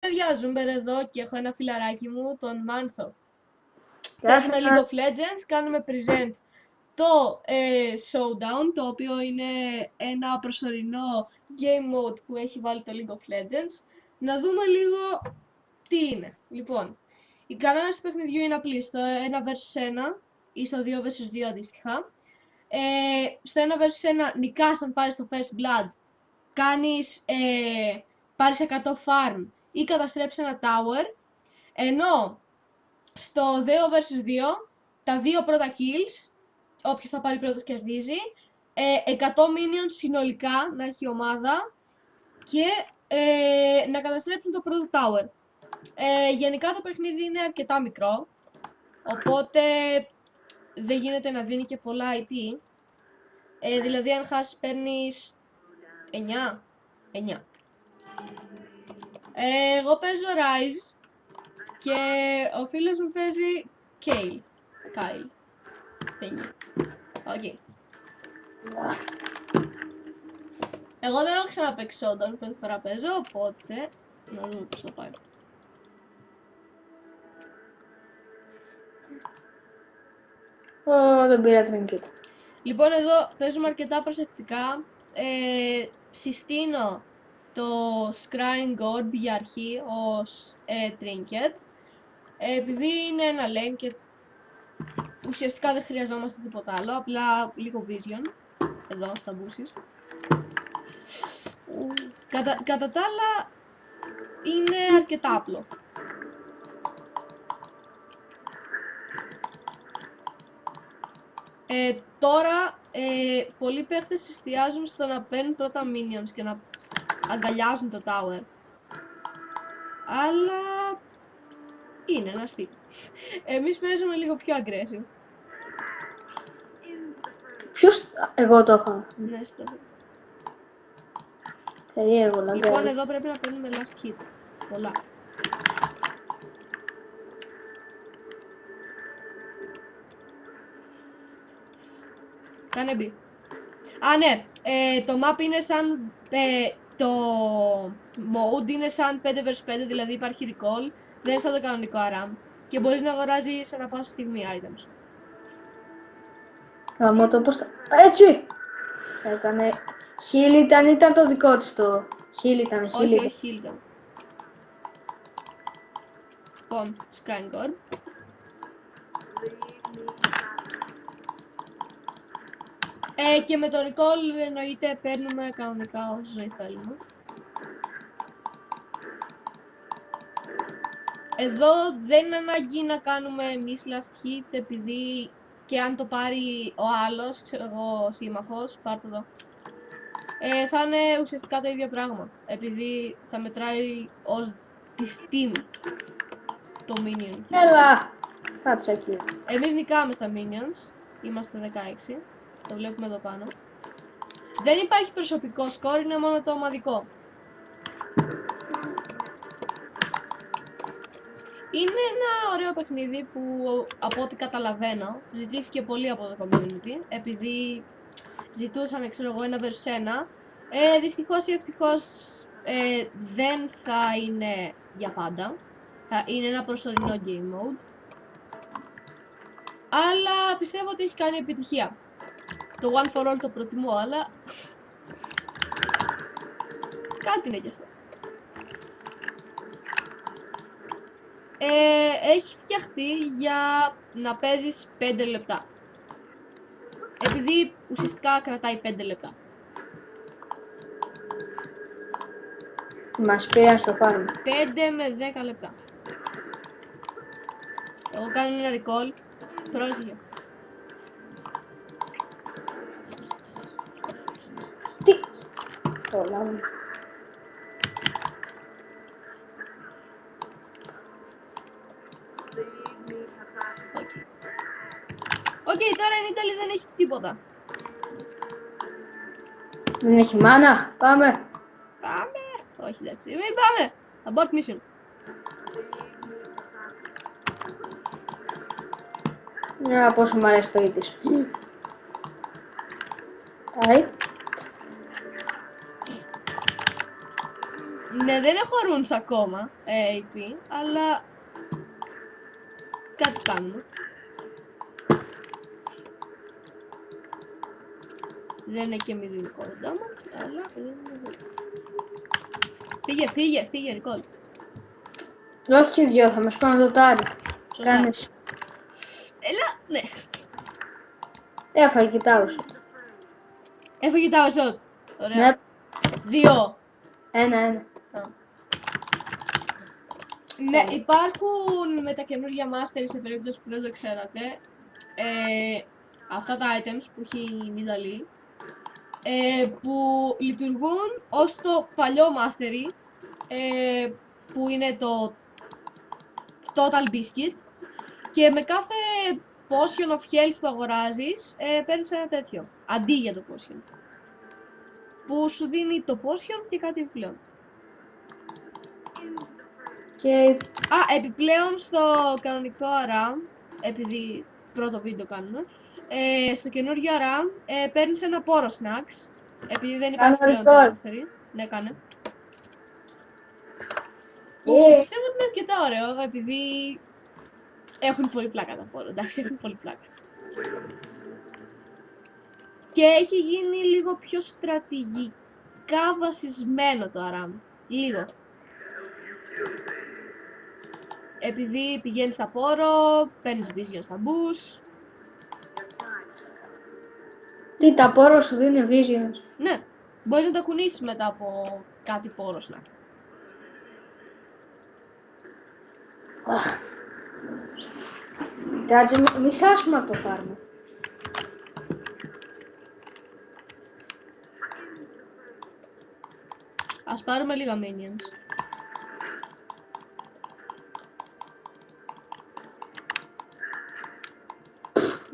Παιδιά, Ζούμπερ εδώ και έχω ένα φιλαράκι μου, τον Μάνθο. Γεια σας. Παίζουμε League of Legends, κάνουμε present το Showdown, το οποίο είναι ένα προσωρινό game mode που έχει βάλει το League of Legends. Να δούμε λίγο τι είναι. Λοιπόν, οι κανόνες του παιχνιδιού είναι απλοί, στο 1 vs 1 ή στο 2 vs 2 αντίστοιχα. Στο 1 vs 1 νικάς αν πάρεις το first blood, πάρεις 100 farm ή καταστρέψεις ένα tower, ενώ στο 2 vs 2 τα δύο πρώτα kills, όποιος θα πάρει πρώτος κερδίζει, 100 minions συνολικά να έχει η ομάδα και να καταστρέψουν το πρώτο tower. Γενικά το παιχνίδι είναι αρκετά μικρό, οπότε δεν γίνεται να δίνει και πολλά IP. Δηλαδή αν χάσεις παίρνεις 9. Εγώ παίζω Rise και ο φίλος μου παίζει Kyle. Okay. Εγώ δεν έχω ξαναπαίξει Showdown, πρώτη φορά παίζω, οπότε να δούμε πώς θα πάει. Δεν πήρα trinket. Λοιπόν, εδώ παίζουμε αρκετά προσεκτικά. Συστήνω το Scrying Orb για αρχή ως trinket. Επειδή είναι ένα lane και ουσιαστικά δεν χρειαζόμαστε τίποτα άλλο, απλά λίγο vision εδώ στα bushes. Κατά τα άλλα είναι αρκετά απλό. Τώρα πολλοί παίχτες εστιάζουν στο να παίρνουν πρώτα minions και να αγκαλιάζουν το tower. Αλλά είναι ένα στυλ. Εμείς παίζουμε λίγο πιο aggressive. Ποιος... Εγώ το έχω. Ναι, στο έχω. Περίεργο, Λοιπόν, εδώ πρέπει να παίρνουμε last hit. Πολλά. Κάνε μπει. Α, ναι. Το map είναι σαν... το mode είναι σαν 5 vs 5, δηλαδή υπάρχει recall. Δεν είναι σαν το κανονικό ARAM. Και μπορείς να αγοράζεις ανά πάσα στιγμή items. Γαμώ το πώς τα... Έτσι! Έκανε... Heal ήταν το δικό της το... Heal ήταν. Όχι, heal ήταν. Λοιπόν, Scrying Orb. Και με το recall εννοείται παίρνουμε κανονικά όσο ζωή θέλουμε. Εδώ δεν είναι ανάγκη να κάνουμε εμείς last hit, επειδή και αν το πάρει ο άλλος, ξέρω εγώ, ο σύμμαχος, πάρ' το εδώ. Θα είναι ουσιαστικά το ίδιο πράγμα, επειδή θα μετράει ως της team το minion. Έλα! Κάτσε εκεί. Εμείς νικάμε στα minions, είμαστε 16, το βλέπουμε εδώ πάνω. Δεν υπάρχει προσωπικό σκορ, είναι μόνο το ομαδικό. Είναι ένα ωραίο παιχνίδι που από ό,τι καταλαβαίνω ζητήθηκε πολύ από το community, επειδή ζητούσαν, ξέρω εγώ, 1 vs 1. Δυστυχώς ή ευτυχώς δεν θα είναι για πάντα. Θα είναι ένα προσωρινό game mode. Αλλά πιστεύω ότι έχει κάνει επιτυχία. Το One for All το προτιμώ, αλλά κάτι είναι κι αυτό. Έχει φτιαχτεί για να παίζεις 5 λεπτά. Επειδή ουσιαστικά κρατάει 5 λεπτά. Μας πήραν στο farm. 5 με 10 λεπτά. Εγώ κάνω ένα recall. Πρόσεχε. Τι! Το λάβω. Οκ, τώρα η Νίταλη δεν έχει τίποτα. Δεν έχει μάνα. Πάμε. Πάμε. Όχι, εντάξει. Μην πάμε. Abort mission. Πόσο μου αρέσει το ίδιο. Ναι, δεν έχω runes ακόμα, AP, αλλά κάτι κάνουμε. Δεν είναι και μηδενικό το damage, αλλά δεν είναι. Φύγε, recall. Όχι και δυο, θα μας πάνε το τάρι. Σωστά. Κάνεις. Έλα, ναι. Έφαγε κοιτάω. Έφαγε τα shot. Ωραία. Ναι, 2. ένα. Ναι, υπάρχουν με τα καινούργια mastery, σε περίπτωση που δεν το ξέρατε, αυτά τα items που έχει η Νιδαλή, που λειτουργούν ως το παλιό mastery, που είναι το Total Biscuit, και με κάθε potion of health που αγοράζεις, παίρνεις ένα τέτοιο, αντί για το potion, που σου δίνει το potion και κάτι επιπλέον. Και Επιπλέον στο κανονικό ARAM, επειδή πρώτο βίντεο κάνουμε, στο καινούριο ARAM παίρνεις ένα πόρο snacks, επειδή δεν υπάρχει πλέον το mastery. Ναι, κάνε. Που πιστεύω ότι είναι αρκετά ωραίο, επειδή έχουν πολύ πλάκα τα πόρο, εντάξει, έχουν πολύ πλάκα. Και έχει γίνει λίγο πιο στρατηγικά βασισμένο το ARAM, λίγο. Επειδή πηγαίνεις στα πόρο, παίρνεις vision στα boost. τι τα πόρο σου δίνει visions. Ναι, μπορείς να τα κουνήσεις μετά από κάτι πόρο snack. Κάτσε, μην χάσουμε από το φάρμα. Ας πάρουμε λίγα minions.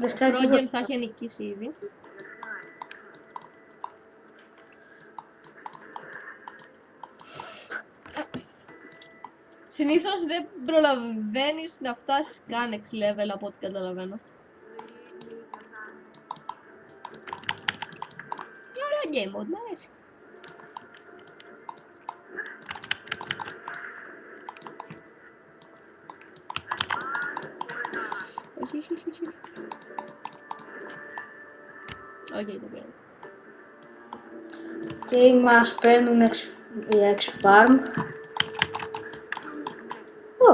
Ο Frogen θα έχει νικήσει ήδη. Συνήθως δεν προλαβαίνεις να φτάσεις καν 6 level από ό,τι καταλαβαίνω. Ωραία game mode, μ' αρέσει. Όχι. Οκ, το πήρα. Και μας παίρνουν για X-Farm.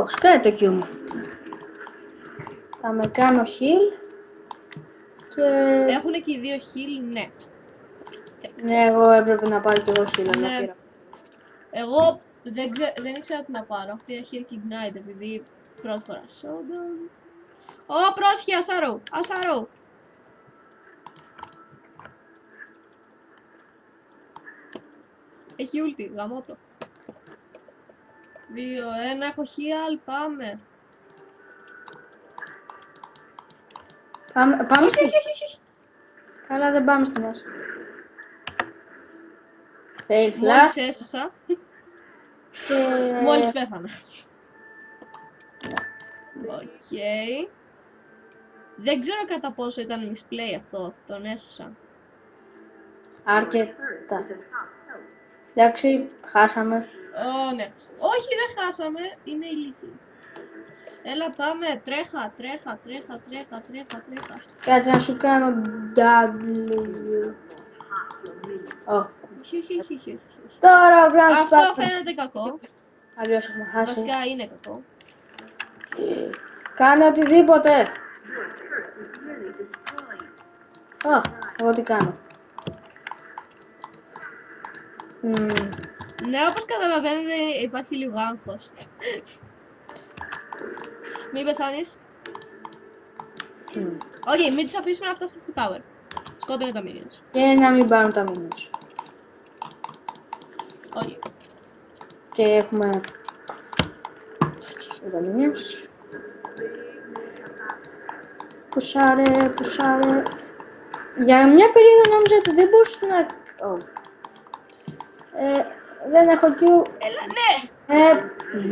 Σκάει το Q μου. Θα με κάνω heal. Και... Έχουν και οι δύο heal, ναι. ναι, εγώ έπρεπε να πάρω και εγώ heal, αλλά Ναι. πήρα. Εγώ δεν ήξερα τι να πάρω. Πήρα heal και ignite επειδή πρώτη φορά. Ω, πρόσχε, ασαρού. Έχει ulti, γαμώτο. 2-1, έχω heal, πάμε. Πάμε στη... Όχι. Καλά, δεν πάμε στη μέση. Fake Μόλις flash. έσωσα, Και... μόλις πέθανα. Οκ. Δεν ξέρω κατά πόσο ήταν misplay αυτό, τον έσωσα. αρκετά. Εντάξει, χάσαμε. Ναι. Όχι, δεν χάσαμε, είναι ηλίθιοι. Έλα, πάμε, τρέχα. Κάτσε να σου κάνω W. Όχι. Τώρα ο Grand Αυτό Spartan. φαίνεται κακό. Αλλιώς έχουμε χάσει. Βασικά είναι κακό. Κάνε οτιδήποτε. Εγώ τι κάνω. Ναι, όπως καταλαβαίνετε υπάρχει λίγο άγχος. Μην πεθάνεις. Όχι, μην τους αφήσουμε να φτάσουν στο tower. Σκότωνε τα minions. Και να μην πάρουν τα minions. Όχι. Και έχουμε... τα minions. Πουσάρε. Για μια περίοδο νόμιζα ότι δεν μπορούσα να... δεν έχω Q. Έλα, ναι!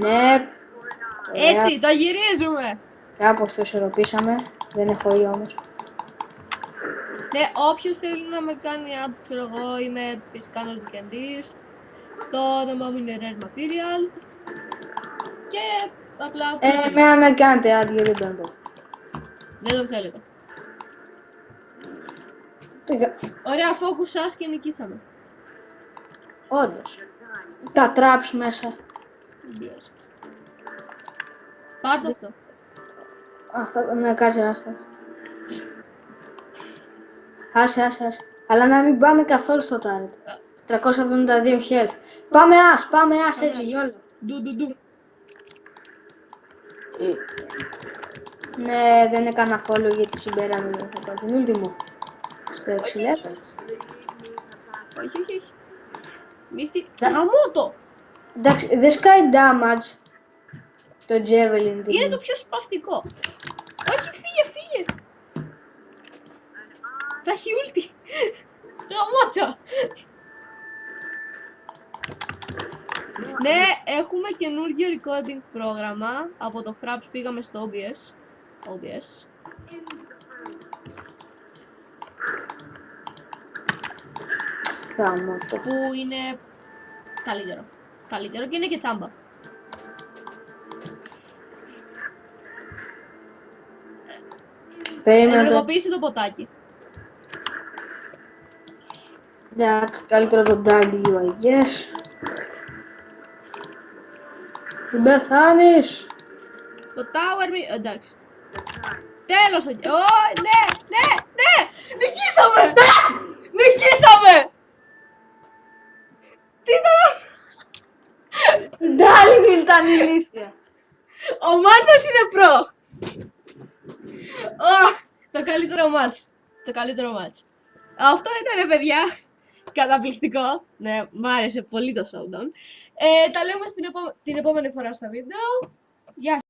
Ναι. Έτσι, το γυρίζουμε! Κάπως το ισορροπήσαμε. Δεν έχω ή όμως. Ναι, όποιος θέλει να με κάνει add, ξέρω εγώ, είμαι φυσικά Nordic Endist. Το όνομα μου είναι Rare Material. Και απλά... Εμένα με κάνετε ad γιατί δεν το. Δεν το θέλετε. Τίγα. Ωραία, focus σας και νικήσαμε. Όντως. Τα traps μέσα. Yes. Πάρ' το αυτό. Αυτά, ναι, κάτσε, άσε. Άσε. Αλλά να μην πάνε καθόλου στο turret. 372 health. Πάμε ας, έτσι, γιόλο. Ντου. Ναι, δεν έκανα follow γιατί συμπέραμε δεν θα πάρω την ulti μου. Στο 6 level. Όχι. Μύχτη. Γαμώτο! Εντάξει, δεν σκάει damage το javelin. Είναι το πιο σπαστικό. Όχι, φύγε. Θα έχει ulti. Γαμώτα. Ναι, έχουμε καινούργιο recording πρόγραμμα. Από το Fraps πήγαμε στο OBS. Γαμώτο. Που είναι καλύτερο και είναι και τσάμπα. Ενεργοποίησε το ποτάκι. Εντάξει, καλύτερο το W, I guess. Μην πεθάνεις. Το tower μη... εντάξει. Τέλος το... Ναι! Νικήσαμε! Νικήσαμε! Τι ήταν... Η Ντάλινγκ ήταν ηλίθεια. Ο Μάρκος είναι προ! Το καλύτερο μάτς. Αυτό ήταν, παιδιά, καταπληκτικό. Ναι, μ' άρεσε πολύ το showdown. Τα λέμε την επόμενη φορά στα βίντεο. Γεια σας.